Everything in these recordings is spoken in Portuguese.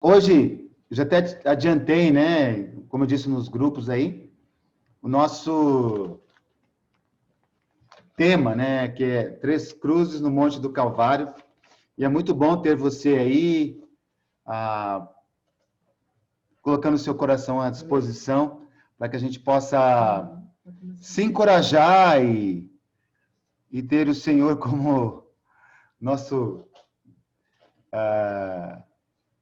Hoje, eu já até adiantei, né? Como eu disse nos grupos aí, o nosso tema, né? Que é Três Cruzes no Monte do Calvário. E é muito bom ter você aí, colocando o seu coração à disposição, para que a gente possa se encorajar e ter o Senhor como nosso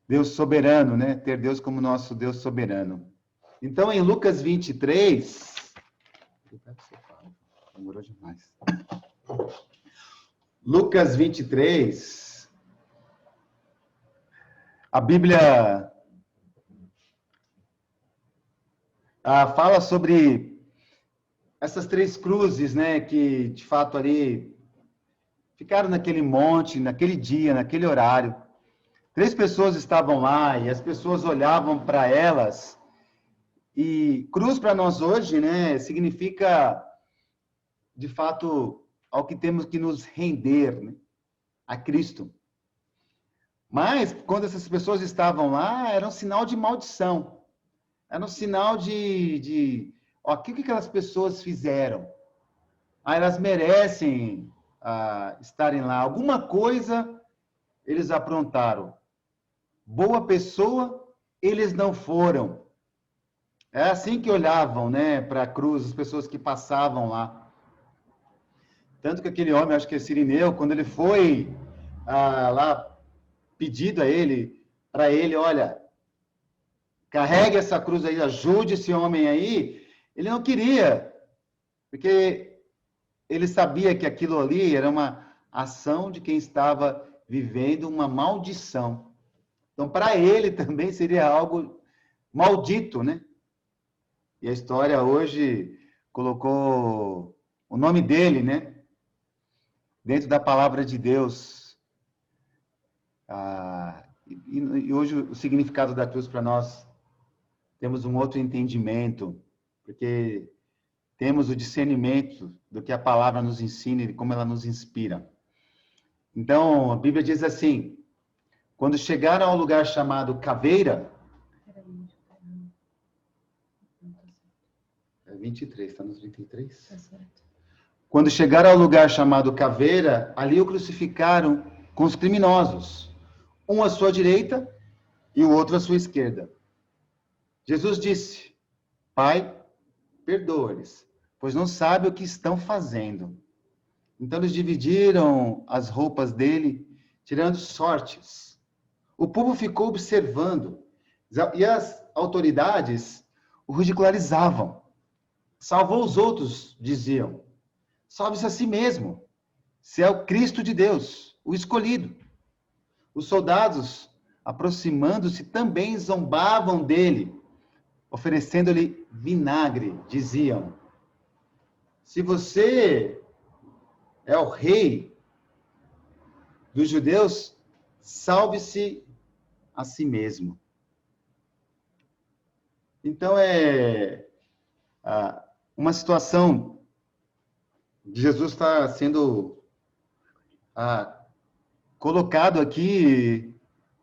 Deus soberano, né? Ter Deus como nosso Deus soberano. Então, em Lucas 23, demorou demais. Lucas 23, a Bíblia fala sobre essas três cruzes, né, que de fato ali ficaram naquele monte, naquele dia, naquele horário. Três pessoas estavam lá e as pessoas olhavam para elas. E cruz para nós hoje, né, significa de fato ao que temos que nos render, né, a Cristo. Mas quando essas pessoas estavam lá, era um sinal de maldição. Era um sinal ó, o que aquelas pessoas fizeram? Elas merecem estarem lá. Alguma coisa eles aprontaram. Boa pessoa, eles não foram. É assim que olhavam, né, para a cruz, as pessoas que passavam lá. Tanto que aquele homem, acho que é Cirineu, quando ele foi lá pedido a ele, para ele, olha, carregue essa cruz aí, ajude esse homem aí, ele não queria, porque ele sabia que aquilo ali era uma ação de quem estava vivendo uma maldição. Então, para ele também seria algo maldito, né? E a história hoje colocou o nome dele, né? Dentro da palavra de Deus. E hoje o significado da cruz para nós temos um outro entendimento, porque temos o discernimento do que a palavra nos ensina e como ela nos inspira. Então, a Bíblia diz assim: quando chegaram ao lugar chamado Caveira, é 23, está nos 23? Tá certo. Quando chegaram ao lugar chamado Caveira, ali o crucificaram com os criminosos, um à sua direita e o outro à sua esquerda. Jesus disse: Pai, perdoa-lhes, pois não sabem o que estão fazendo. Então eles dividiram as roupas dele, tirando sortes. O povo ficou observando, e as autoridades o ridicularizavam. Salvou os outros, diziam. Salve-se a si mesmo, se é o Cristo de Deus, o escolhido. Os soldados, aproximando-se, também zombavam dele, oferecendo-lhe vinagre, diziam: se você é o rei dos judeus, salve-se a si mesmo. Então, é uma situação de Jesus está sendo colocado aqui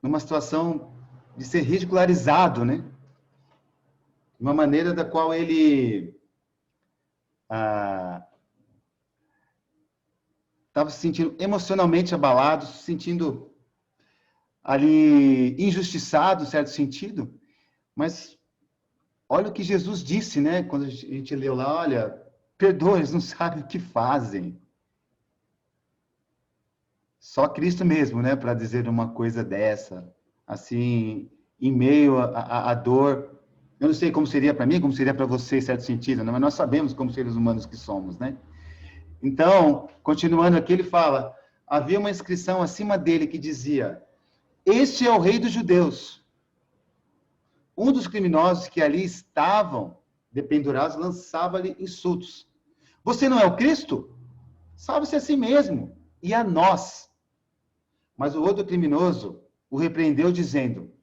numa situação de ser ridicularizado, né? De uma maneira da qual ele estava se sentindo emocionalmente abalado, se sentindo ali injustiçado, em certo sentido, mas olha o que Jesus disse, né? Quando a gente leu lá, olha, perdoa, eles não sabem o que fazem. Só Cristo mesmo, né, para dizer uma coisa dessa, assim, em meio à dor. Eu não sei como seria para mim, como seria para você, em certo sentido, né? Mas nós sabemos como seres humanos que somos, né? Então, continuando aqui, ele fala: havia uma inscrição acima dele que dizia: este é o rei dos judeus. Um dos criminosos que ali estavam dependurados lançava-lhe insultos. Você não é o Cristo? Salve-se a si mesmo e a nós. Mas o outro criminoso o repreendeu, dizendo: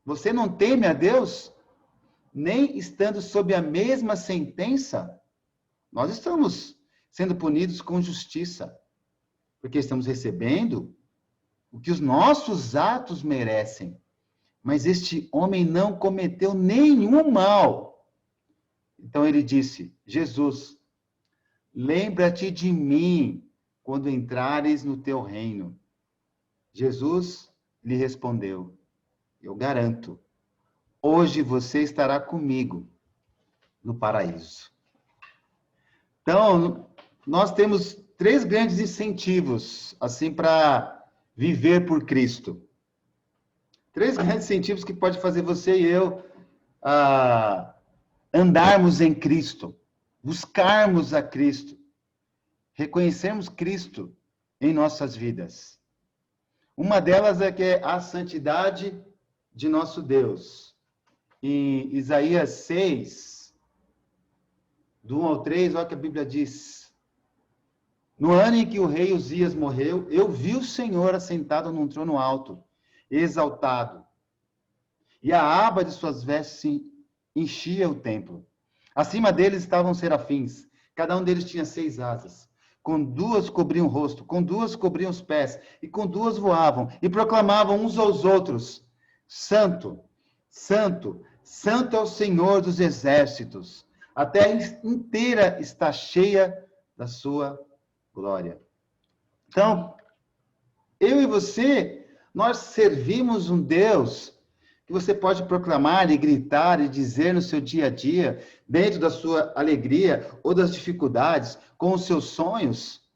você não teme a Deus? Nem estando sob a mesma sentença, nós estamos sendo punidos com justiça, porque estamos recebendo o que os nossos atos merecem. mas este homem não cometeu nenhum mal. Então ele disse: Jesus, lembra-te de mim quando entrares no teu reino. Jesus lhe respondeu: eu garanto, hoje você estará comigo no paraíso. Então, nós temos 3 grandes incentivos, assim, para viver por Cristo. 3 grandes incentivos que pode fazer você e eu andarmos em Cristo, buscarmos a Cristo, reconhecermos Cristo em nossas vidas. Uma delas é que é a santidade de nosso Deus. Em Isaías 6, do 1 ao 3, olha o que a Bíblia diz. No ano em que o rei Uzias morreu, eu vi o Senhor assentado num trono alto, exaltado, e a aba de suas vestes enchia o templo. Acima deles estavam serafins, cada um deles tinha 6 asas. Com 2 cobriam o rosto, com 2 cobriam os pés, e com 2 voavam, e proclamavam uns aos outros: Santo, Santo, Santo é o Senhor dos exércitos. A terra inteira está cheia da sua glória. Então, eu e você, nós servimos um Deus que você pode proclamar e gritar e dizer no seu dia a dia, dentro da sua alegria ou das dificuldades, com os seus sonhos,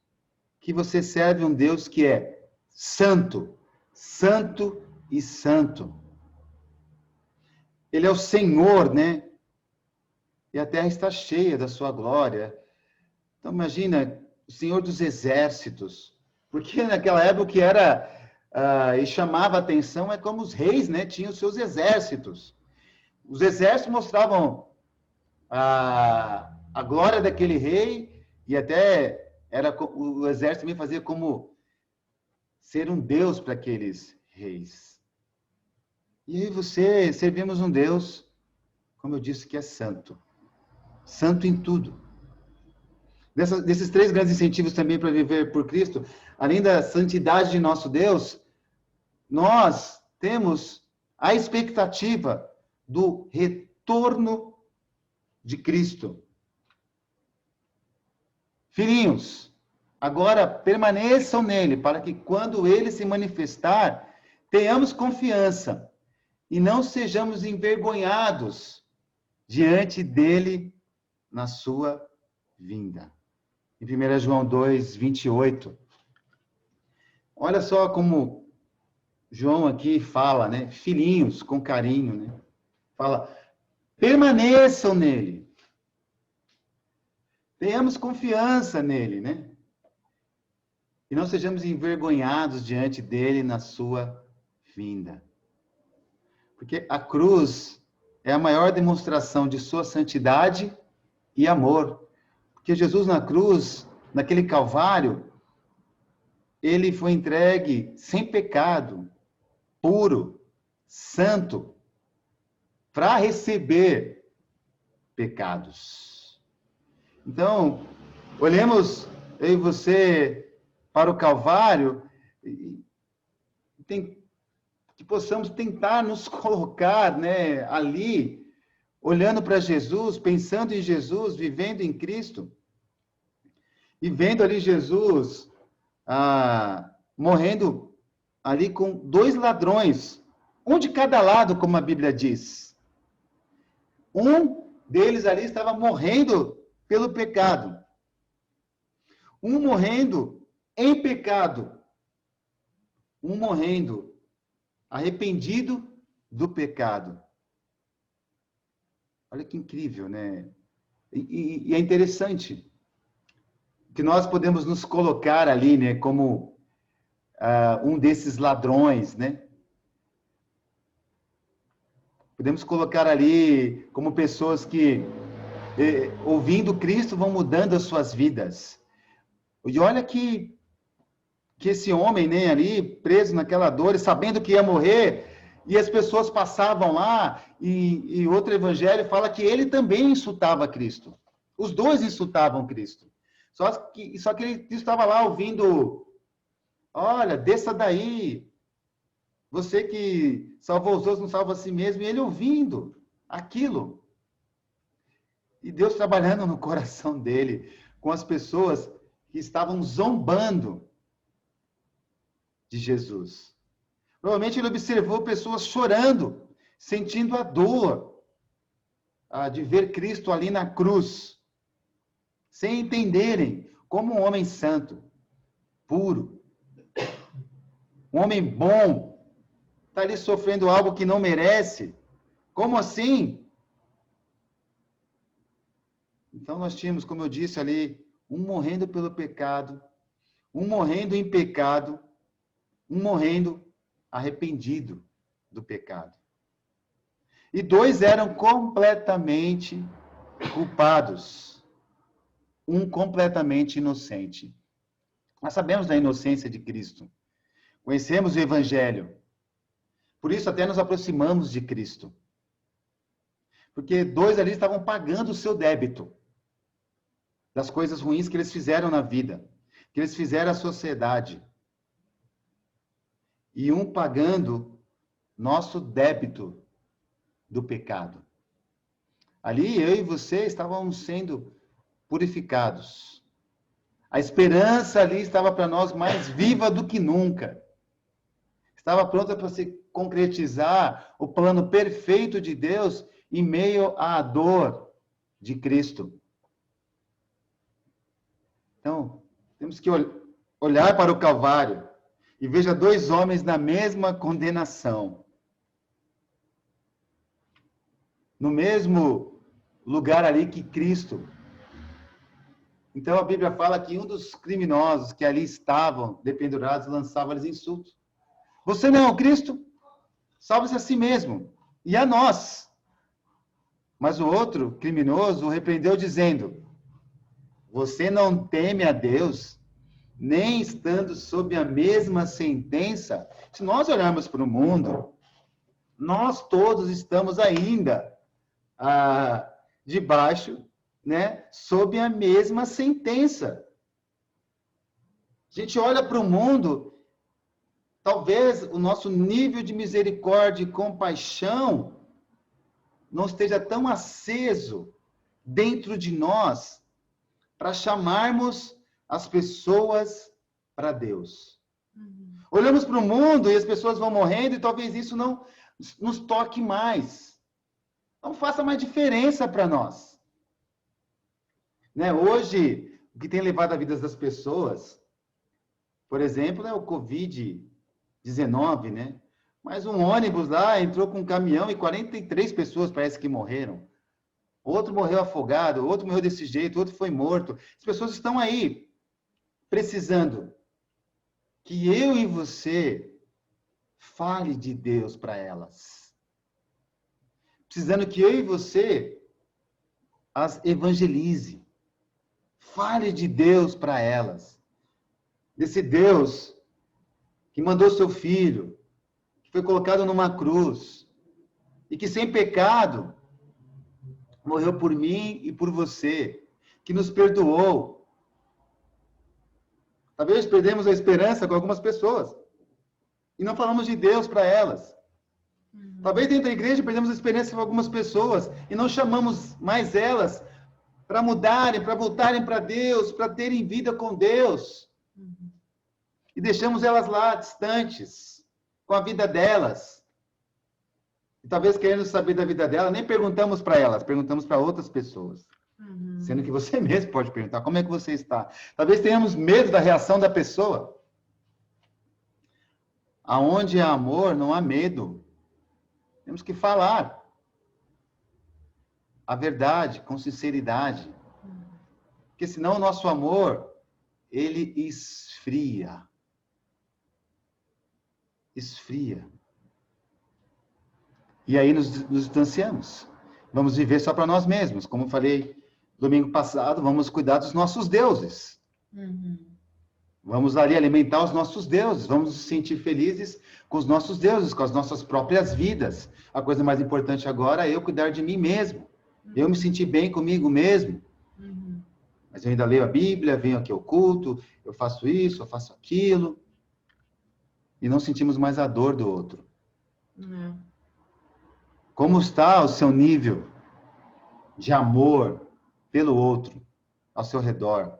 que você serve um Deus que é santo, santo e santo. Ele é o Senhor, né? E a terra está cheia da sua glória. Então, imagina, o Senhor dos exércitos. Porque naquela época o que era e chamava a atenção é como os reis, né, tinham os seus exércitos. Os exércitos mostravam a glória daquele rei, e até o exército também fazia como ser um deus para aqueles reis. E eu e você servimos um Deus, como eu disse, que é santo. Santo em tudo. Desses 3 grandes incentivos também para viver por Cristo, além da santidade de nosso Deus, nós temos a expectativa do retorno de Cristo. Filhinhos, agora permaneçam nele, para que quando ele se manifestar, tenhamos confiança e não sejamos envergonhados diante dele na sua vinda. Em 1 João 2, 28. Olha só como João aqui fala, né? Filhinhos, com carinho, né? Fala, permaneçam nele. Tenhamos confiança nele, né? E não sejamos envergonhados diante dele na sua vinda. Porque a cruz é a maior demonstração de sua santidade e amor. Porque Jesus na cruz, naquele Calvário, ele foi entregue sem pecado, puro, santo, para receber pecados. Então, olhemos eu e você para o Calvário e que possamos tentar nos colocar, né, ali, olhando para Jesus, pensando em Jesus, vivendo em Cristo, e vendo ali Jesus morrendo ali com 2 ladrões, um de cada lado, como a Bíblia diz. Um deles ali estava morrendo pelo pecado. Um morrendo em pecado. Um morrendo arrependido do pecado. Olha que incrível, né? E é interessante que nós podemos nos colocar ali, né, como um desses ladrões, né? Podemos colocar ali como pessoas que, ouvindo Cristo, vão mudando as suas vidas. E olha que esse homem, né, ali, preso naquela dor, e sabendo que ia morrer, e as pessoas passavam lá, e outro evangelho fala que ele também insultava Cristo. Os 2 insultavam Cristo. Só que ele estava lá ouvindo, olha, desça daí, Você que salvou os outros, não salva a si mesmo. E ele ouvindo aquilo. E Deus trabalhando no coração dele, com as pessoas que estavam zombando de Jesus. Provavelmente ele observou pessoas chorando, sentindo a dor de ver Cristo ali na cruz, sem entenderem como um homem santo, puro, um homem bom, está ali sofrendo algo que não merece. Como assim? Então nós tínhamos, como eu disse ali, um morrendo pelo pecado, um morrendo em pecado, um morrendo arrependido do pecado. E dois eram completamente culpados, um completamente inocente. Nós sabemos da inocência de Cristo, conhecemos o Evangelho, por isso até nos aproximamos de Cristo. Porque dois ali estavam pagando o seu débito das coisas ruins que eles fizeram na vida, que eles fizeram à sociedade. E um pagando nosso débito do pecado. Ali eu e você estávamos sendo purificados. A esperança ali estava para nós mais viva do que nunca. Estava pronta para se concretizar o plano perfeito de Deus em meio à dor de Cristo. Então, temos que olhar para o Calvário e veja dois homens na mesma condenação. No mesmo lugar ali que Cristo. Então a Bíblia fala que um dos criminosos que ali estavam dependurados lançava-lhes insultos. Você não é o Cristo? Salve-se a si mesmo e a nós. Mas o outro criminoso o repreendeu dizendo: você não teme a Deus, nem estando sob a mesma sentença? Se nós olharmos para o mundo, nós todos estamos ainda debaixo, né, sob a mesma sentença. A gente olha para o mundo, talvez o nosso nível de misericórdia e compaixão não esteja tão aceso dentro de nós para chamarmos as pessoas para Deus. Olhamos para o mundo e as pessoas vão morrendo e talvez isso não nos toque mais. Não faça mais diferença para nós. Né? Hoje, o que tem levado a vida das pessoas, por exemplo, é o Covid-19, né? Mas um ônibus lá entrou com um caminhão e 43 pessoas parece que morreram. Outro morreu afogado, outro morreu desse jeito, outro foi morto. As pessoas estão aí precisando que eu e você fale de Deus para elas. Precisando que eu e você as evangelize. Fale de Deus para elas. Desse Deus que mandou seu filho, que foi colocado numa cruz, e que sem pecado morreu por mim e por você, que nos perdoou. Talvez perdemos a esperança com algumas pessoas e não falamos de Deus para elas. Talvez dentro da igreja perdemos a esperança com algumas pessoas e não chamamos mais elas para mudarem, para voltarem para Deus, para terem vida com Deus. E deixamos elas lá, distantes, com a vida delas. E talvez querendo saber da vida dela, nem perguntamos para elas, perguntamos para outras pessoas. Sendo que você mesmo pode perguntar, como é que você está? Talvez tenhamos medo da reação da pessoa. Aonde há amor, não há medo. Temos que falar a verdade com sinceridade. Porque senão o nosso amor, ele esfria. Esfria. E aí nos distanciamos. Vamos viver só para nós mesmos. Como eu falei domingo passado, vamos cuidar dos nossos deuses. Vamos ali alimentar os nossos deuses. Vamos nos sentir felizes com os nossos deuses, com as nossas próprias vidas. A coisa mais importante agora é eu cuidar de mim mesmo. Eu me sentir bem comigo mesmo. Mas eu ainda leio a Bíblia, venho aqui ao culto, eu faço isso, eu faço aquilo. e não sentimos mais a dor do outro. É. Como está o seu nível de amor pelo outro ao seu redor?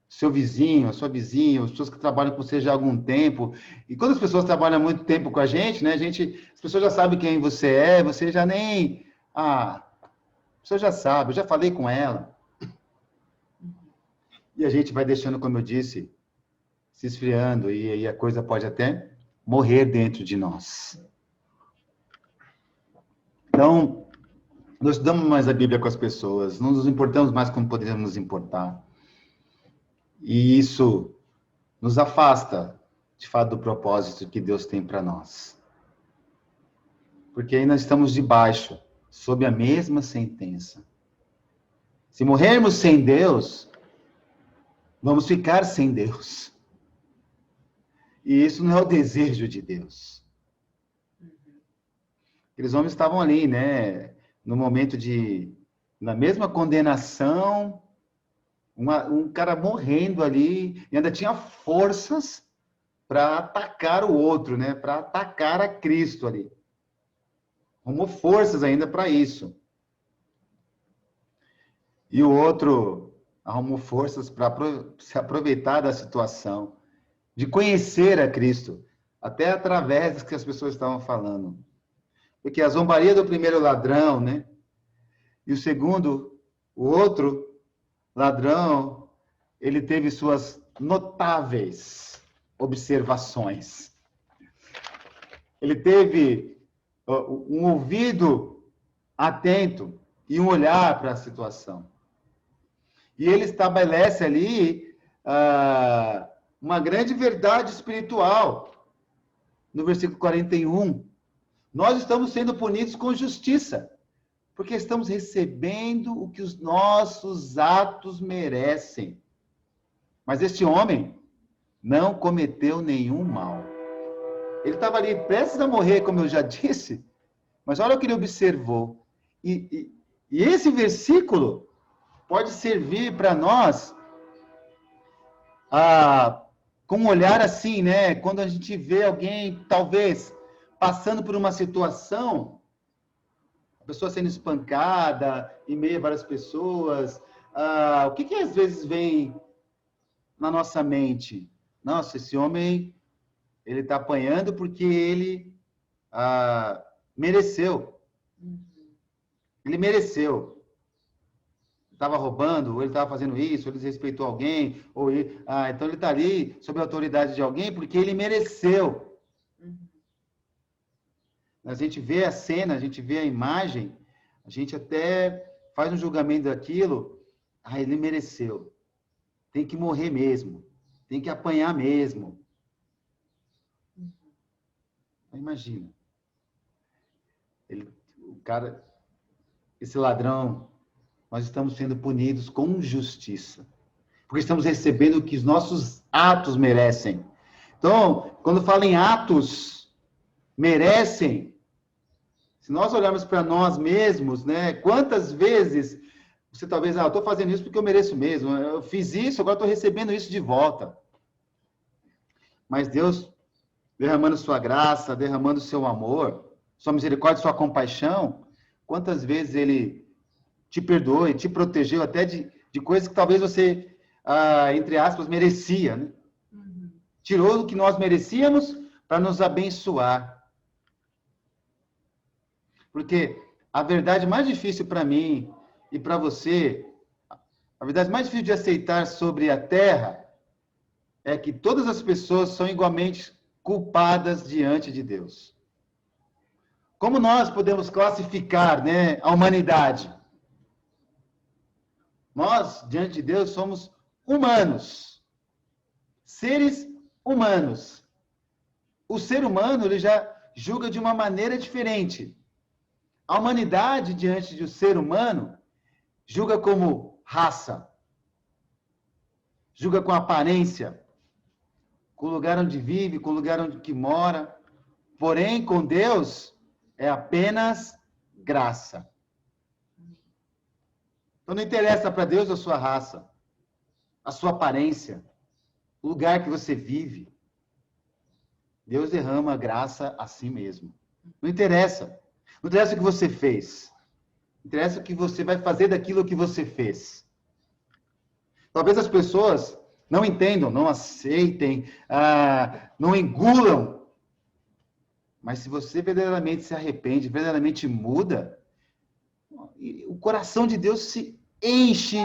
Seu vizinho, a sua vizinha, as pessoas que trabalham com você já há algum tempo. E quando as pessoas trabalham há muito tempo com a gente, né, as pessoas já sabem quem você já nem... Ah, a pessoa já sabe, eu já falei com ela. E a gente vai deixando, como eu disse, se esfriando, e aí a coisa pode até morrer dentro de nós. Então, nós estudamos mais a Bíblia com as pessoas, não nos importamos mais como poderíamos nos importar. E isso nos afasta, de fato, do propósito que Deus tem para nós. Porque aí nós estamos debaixo, sob a mesma sentença. Se morrermos sem Deus, vamos ficar sem Deus. E isso não é o desejo de Deus. Aqueles homens estavam ali, né? No momento na mesma condenação, um cara morrendo ali, e ainda tinha forças para atacar o outro, né? Para atacar a Cristo ali. Arrumou forças ainda para isso. E o outro arrumou forças para se aproveitar da situação, de conhecer a Cristo, até através do que as pessoas estavam falando. Porque a zombaria do primeiro ladrão, né? E o segundo, o outro ladrão, ele teve suas notáveis observações. Ele teve um ouvido atento e um olhar para a situação. E ele estabelece ali uma grande verdade espiritual. No versículo 41, nós estamos sendo punidos com justiça, porque estamos recebendo o que os nossos atos merecem. Mas este homem não cometeu nenhum mal. Ele estava ali prestes a morrer, como eu já disse, mas olha o que ele observou. E esse versículo pode servir para nós com um olhar assim, né? Quando a gente vê alguém, talvez, passando por uma situação, a pessoa sendo espancada, em meio a várias pessoas, o que às vezes vem na nossa mente? Nossa, esse homem, ele está apanhando porque ele mereceu. Ele mereceu. Estava roubando, ou ele estava fazendo isso, ou ele desrespeitou alguém, então ele está ali sob a autoridade de alguém porque ele mereceu. A gente vê a cena, a gente vê a imagem, a gente até faz um julgamento daquilo, ele mereceu. Tem que morrer mesmo, tem que apanhar mesmo. Imagina. Esse ladrão, nós estamos sendo punidos com justiça. Porque estamos recebendo o que os nossos atos merecem. Então, quando fala em atos, merecem, se nós olharmos para nós mesmos, né? Quantas vezes você talvez, eu estou fazendo isso porque eu mereço mesmo. Eu fiz isso, agora estou recebendo isso de volta. Mas Deus, derramando sua graça, derramando seu amor, sua misericórdia, sua compaixão, quantas vezes Ele te perdoou e te protegeu até de coisas que talvez você, entre aspas, merecia, né? Tirou o que nós merecíamos para nos abençoar. Porque a verdade mais difícil para mim e para você, a verdade mais difícil de aceitar sobre a terra é que todas as pessoas são igualmente culpadas diante de Deus. Como nós podemos classificar, né, a humanidade? Nós, diante de Deus, somos humanos. Seres humanos. O ser humano, ele já julga de uma maneira diferente. A humanidade, diante do ser humano, julga como raça, julga com aparência, com o lugar onde vive, com o lugar onde mora. Porém, com Deus, é apenas graça. Então, não interessa para Deus a sua raça, a sua aparência, o lugar que você vive. Deus derrama graça a si mesmo. Não interessa. Não interessa o que você fez. Interessa o que você vai fazer daquilo que você fez. Talvez as pessoas não entendam, não aceitem, não engulam. Mas se você verdadeiramente se arrepende, verdadeiramente muda, o coração de Deus se enche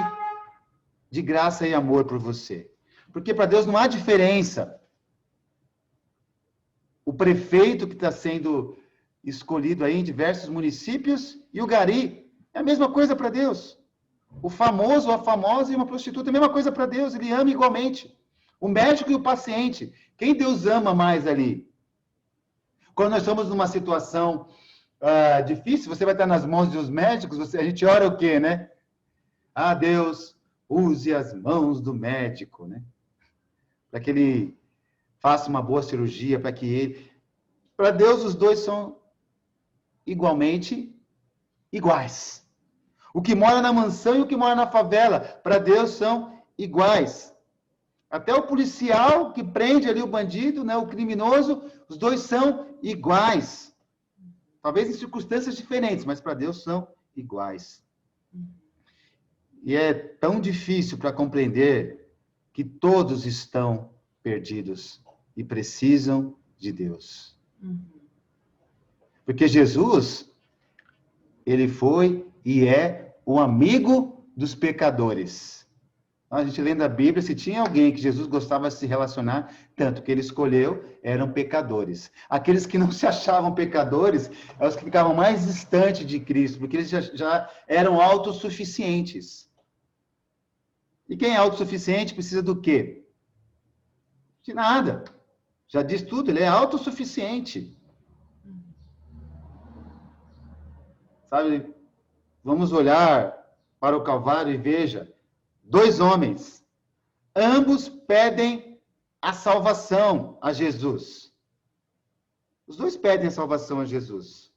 de graça e amor por você. Porque para Deus não há diferença. O prefeito que está sendo escolhido aí em diversos municípios e o gari é a mesma coisa para Deus. O famoso, a famosa e uma prostituta é a mesma coisa para Deus, ele ama igualmente. O médico e o paciente, quem Deus ama mais ali? Quando nós estamos numa situação difícil, você vai estar nas mãos dos médicos, a gente ora o quê, né? Ah, Deus, use as mãos do médico, né? Para que ele faça uma boa cirurgia, para que ele... Para Deus, os dois são igualmente iguais. O que mora na mansão e o que mora na favela, para Deus são iguais. Até o policial que prende ali o bandido, né, o criminoso, os dois são iguais. Talvez em circunstâncias diferentes, mas para Deus são iguais. E é tão difícil para compreender que todos estão perdidos e precisam de Deus. Porque Jesus, ele foi e é o amigo dos pecadores. A gente lendo a Bíblia, se tinha alguém que Jesus gostava de se relacionar, tanto que ele escolheu, eram pecadores. Aqueles que não se achavam pecadores, eram os que ficavam mais distantes de Cristo, porque eles já eram autossuficientes. E quem é autossuficiente precisa do quê? De nada. Já diz tudo, ele é autossuficiente. Sabe, vamos olhar para o Calvário e veja, 2 homens, ambos pedem a salvação a Jesus. Os dois pedem a salvação a Jesus.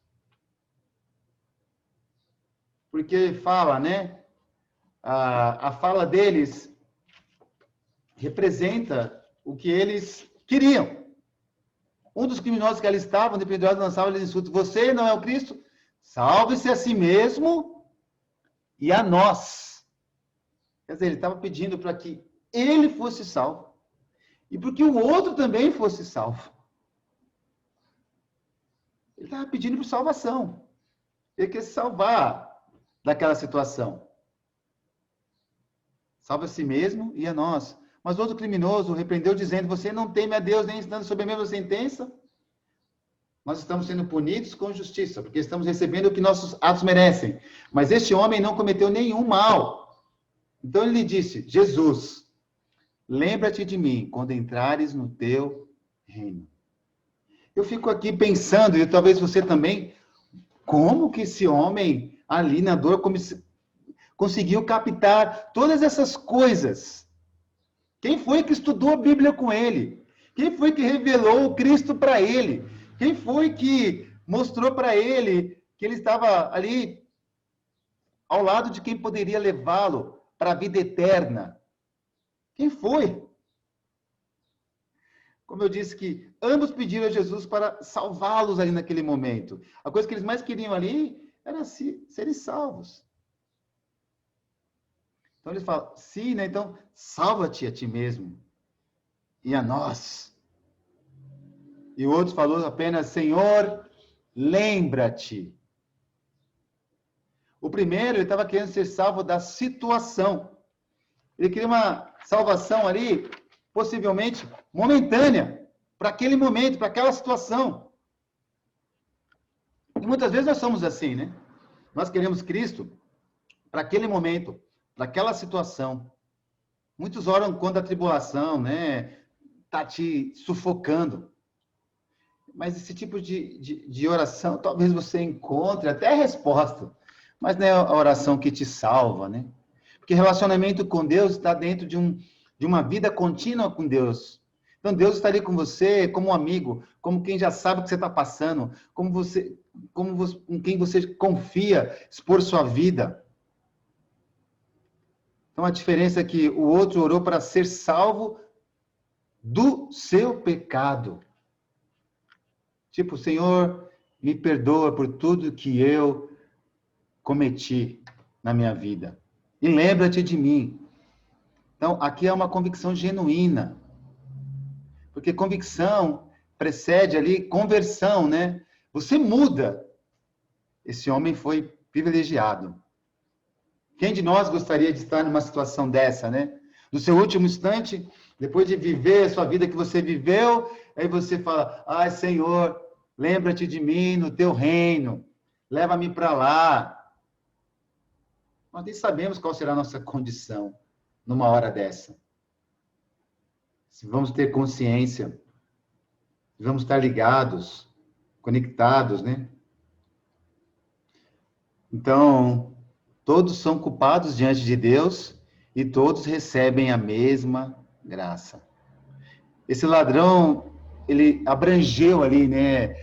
Porque fala, né? A fala deles representa o que eles queriam. Um dos criminosos que ali estavam, dependendo lançava-lhes insulto. Você não é o Cristo? Salve-se a si mesmo e a nós. Quer dizer, ele estava pedindo para que ele fosse salvo e para que o outro também fosse salvo. Ele estava pedindo por salvação. Ele quer se salvar daquela situação. Salva a si mesmo e a nós. Mas outro criminoso repreendeu dizendo, você não teme a Deus nem estando sob a mesma sentença? Nós estamos sendo punidos com justiça, porque estamos recebendo o que nossos atos merecem. Mas este homem não cometeu nenhum mal. Então ele lhe disse, Jesus, lembra-te de mim quando entrares no teu reino. Eu fico aqui pensando, e talvez você também, como que esse homem ali na dor conseguiu captar todas essas coisas? Quem foi que estudou a Bíblia com ele? Quem foi que revelou o Cristo para ele? Quem foi que mostrou para ele que ele estava ali ao lado de quem poderia levá-lo para a vida eterna? Quem foi? Como eu disse que ambos pediram a Jesus para salvá-los ali naquele momento. A coisa que eles mais queriam ali era serem salvos. Então eles falam, sim, né? Então salva-te a ti mesmo e a nós. E o outro falou apenas, Senhor, lembra-te. O primeiro, ele estava querendo ser salvo da situação. Ele queria uma salvação ali, possivelmente momentânea, para aquele momento, para aquela situação. E muitas vezes nós somos assim, né? Nós queremos Cristo para aquele momento, para aquela situação. Muitos oram quando a tribulação, né, está te sufocando. Mas esse tipo de oração, talvez você encontre até a resposta, mas não é a oração que te salva, né? Porque relacionamento com Deus está dentro de uma vida contínua com Deus. Então, Deus está ali com você como um amigo, como quem já sabe o que você está passando, com quem você confia expor sua vida. Então, a diferença é que o outro orou para ser salvo do seu pecado. Tipo, Senhor, me perdoa por tudo que eu cometi na minha vida. E lembra-te de mim. Então, aqui é uma convicção genuína. Porque convicção precede ali conversão, né? Você muda. Esse homem foi privilegiado. Quem de nós gostaria de estar numa situação dessa, né? No seu último instante, depois de viver a sua vida que você viveu, aí você fala: ai, Senhor, lembra-te de mim no teu reino, leva-me para lá. Nós nem sabemos qual será a nossa condição numa hora dessa. Se vamos ter consciência, se vamos estar ligados, conectados, né? Então, todos são culpados diante de Deus e todos recebem a mesma graça. Esse ladrão, ele abrangeu ali, né,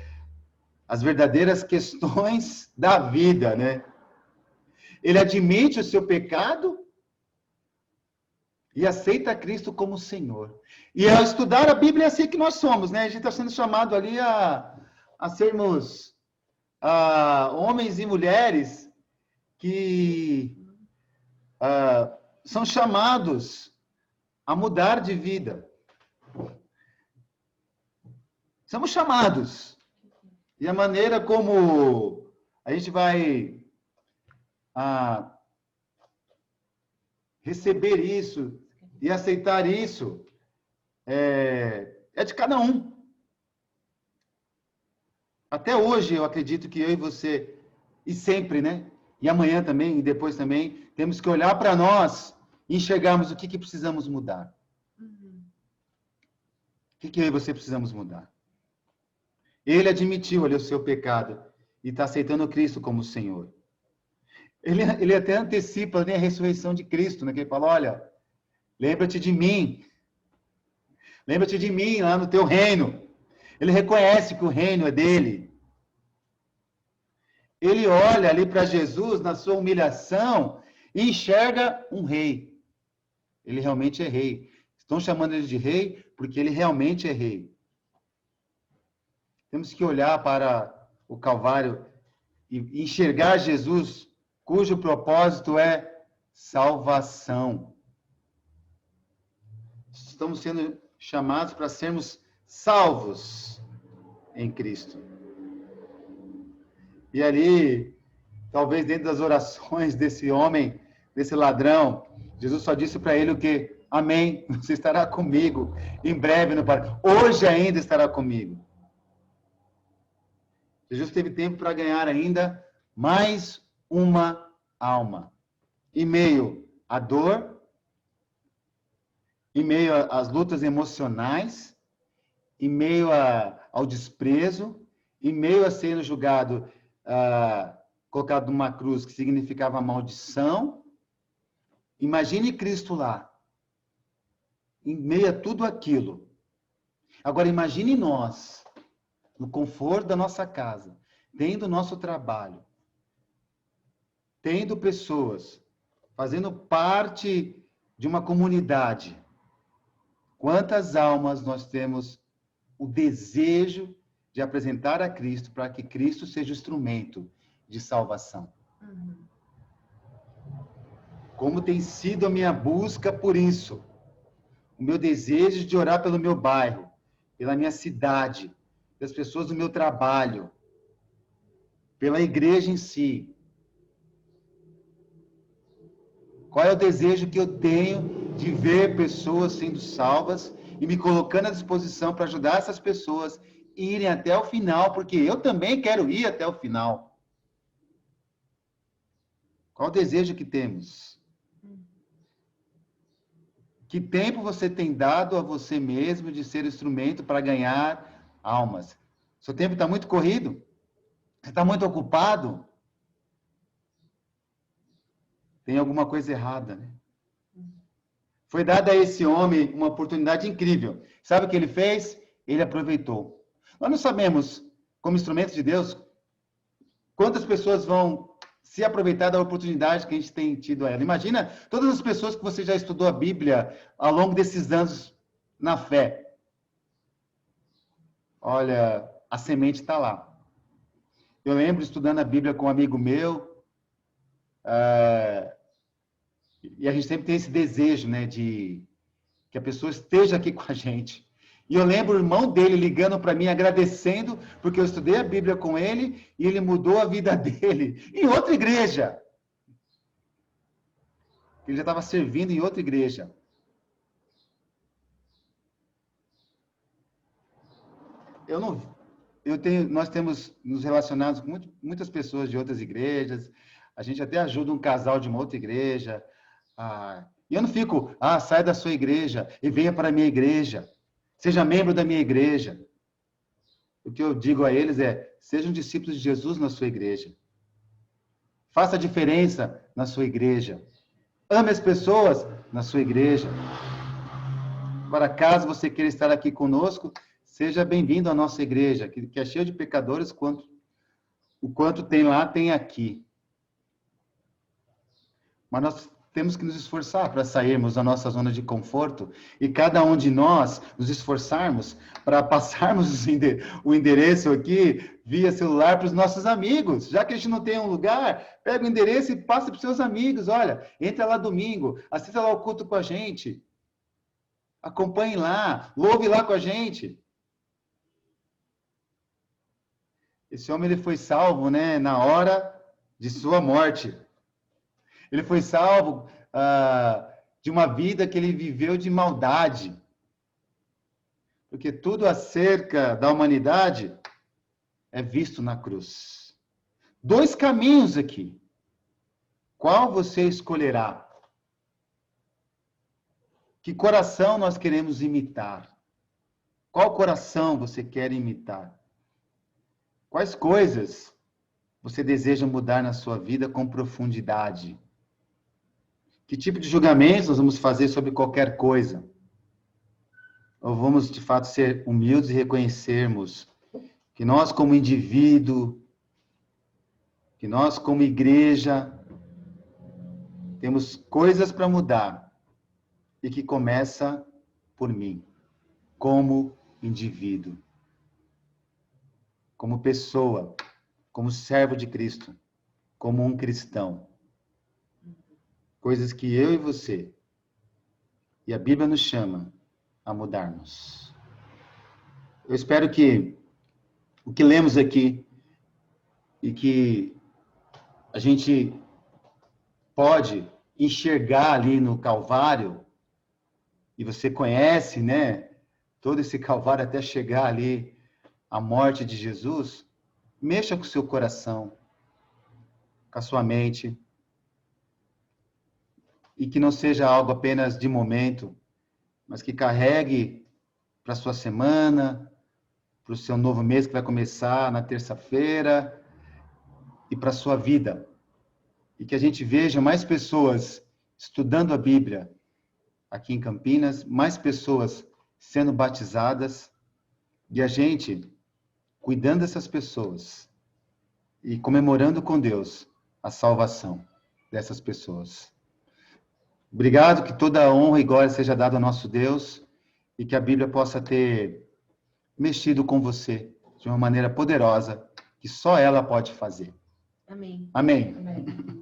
as verdadeiras questões da vida, né? Ele admite o seu pecado e aceita Cristo como Senhor. E ao estudar a Bíblia é assim que nós somos, né? A gente está sendo chamado ali a sermos homens e mulheres que são chamados a mudar de vida. Somos chamados. E a maneira como a gente vai receber isso e aceitar isso é de cada um. Até hoje, eu acredito que eu e você, e sempre, né? E amanhã também, e depois também, temos que olhar para nós e enxergarmos o que precisamos mudar. O que eu e você precisamos mudar? Ele admitiu ali o seu pecado e está aceitando Cristo como Senhor. Ele até antecipa, né, a ressurreição de Cristo, né? Que ele fala: olha, lembra-te de mim. Lembra-te de mim lá no teu reino. Ele reconhece que o reino é dele. Ele olha ali para Jesus na sua humilhação e enxerga um rei. Ele realmente é rei. Estão chamando ele de rei porque ele realmente é rei. Temos que olhar para o Calvário e enxergar Jesus, cujo propósito é salvação. Estamos sendo chamados para sermos salvos em Cristo. E ali, talvez dentro das orações desse homem, desse ladrão, Jesus só disse para ele o quê? Amém, você estará comigo em breve no paraíso. Hoje ainda estará comigo. Jesus teve tempo para ganhar ainda mais uma alma. Em meio à dor, em meio às lutas emocionais, em meio ao desprezo, em meio a sendo julgado, colocado numa cruz que significava maldição. Imagine Cristo lá, em meio a tudo aquilo. Agora imagine nós, no conforto da nossa casa, tendo o nosso trabalho, tendo pessoas, fazendo parte de uma comunidade. Quantas almas nós temos o desejo de apresentar a Cristo para que Cristo seja o instrumento de salvação? Como tem sido a minha busca por isso? O meu desejo de orar pelo meu bairro, pela minha cidade, pelas pessoas do meu trabalho, pela igreja em si. Qual é o desejo que eu tenho de ver pessoas sendo salvas e me colocando à disposição para ajudar essas pessoas a irem até o final, porque eu também quero ir até o final. Qual o desejo que temos? Que tempo você tem dado a você mesmo de ser instrumento para ganhar almas? Seu tempo está muito corrido? Você está muito ocupado? Tem alguma coisa errada, né? Foi dada a esse homem uma oportunidade incrível. Sabe o que ele fez? Ele aproveitou. Nós não sabemos, como instrumento de Deus, quantas pessoas vão se aproveitar da oportunidade que a gente tem tido a ela. Imagina todas as pessoas que você já estudou a Bíblia ao longo desses anos na fé. Olha, a semente está lá. Eu lembro estudando a Bíblia com um amigo meu, e a gente sempre tem esse desejo, né, de que a pessoa esteja aqui com a gente. E eu lembro o irmão dele ligando para mim, agradecendo, porque eu estudei a Bíblia com ele, e ele mudou a vida dele em outra igreja. Ele já estava servindo em outra igreja. Nós temos nos relacionados com muitas pessoas de outras igrejas, a gente até ajuda um casal de uma outra igreja, e eu não fico, sai da sua igreja e venha para a minha igreja, seja membro da minha igreja. O que eu digo a eles é, sejam discípulos de Jesus na sua igreja. Faça a diferença na sua igreja. Ame as pessoas na sua igreja. Para caso você queira estar aqui conosco, seja bem-vindo à nossa igreja, que é cheia de pecadores, o quanto tem lá, tem aqui. Mas nós temos que nos esforçar para sairmos da nossa zona de conforto e cada um de nós nos esforçarmos para passarmos o endereço aqui via celular para os nossos amigos. Já que a gente não tem um lugar, pega o endereço e passa para os seus amigos. Olha, entra lá domingo, assista lá o culto com a gente. Acompanhe lá, louve lá com a gente. Esse homem ele foi salvo, né, na hora de sua morte. Ele foi salvo de uma vida que ele viveu de maldade. Porque tudo acerca da humanidade é visto na cruz. 2 caminhos aqui. Qual você escolherá? Que coração nós queremos imitar? Qual coração você quer imitar? Quais coisas você deseja mudar na sua vida com profundidade? Que tipo de julgamentos nós vamos fazer sobre qualquer coisa? Ou vamos, de fato, ser humildes e reconhecermos que nós, como indivíduo, que nós, como igreja, temos coisas para mudar e que começa por mim, como indivíduo, como pessoa, como servo de Cristo, como um cristão. Coisas que eu e você, e a Bíblia nos chama a mudarmos. Eu espero que o que lemos aqui e que a gente pode enxergar ali no Calvário, e você conhece, né, todo esse Calvário até chegar ali à morte de Jesus, mexa com o seu coração, com a sua mente, e que não seja algo apenas de momento, mas que carregue para a sua semana, para o seu novo mês que vai começar na terça-feira, e para a sua vida. E que a gente veja mais pessoas estudando a Bíblia aqui em Campinas, mais pessoas sendo batizadas, e a gente cuidando dessas pessoas e comemorando com Deus a salvação dessas pessoas. Obrigado, que toda a honra e glória seja dada ao nosso Deus e que a Bíblia possa ter mexido com você de uma maneira poderosa que só ela pode fazer. Amém. Amém. Amém.